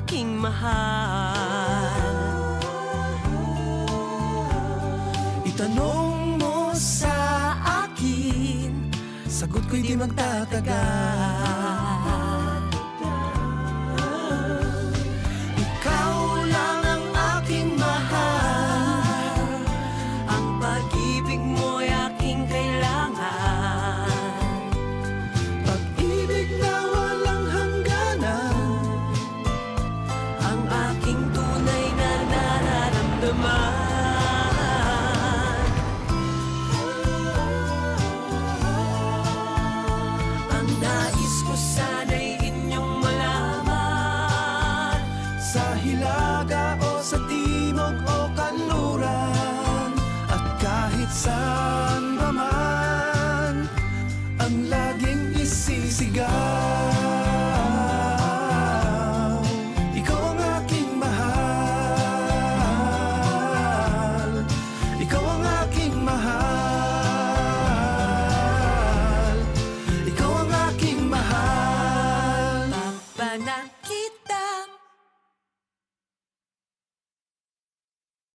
aking mahal. Itanong mo sa akin, sagot ko'y di magtatagal. Ikaw lang ang aking mahal, Ang pag-ibig mo'y aking kailangan. pag-ibig na walang hangganan. Ang aking tunay na nararamdaman. Ang nais ko sana'y inyong malaman. Sa hilaga o sa timog o kanluran, at kahit sa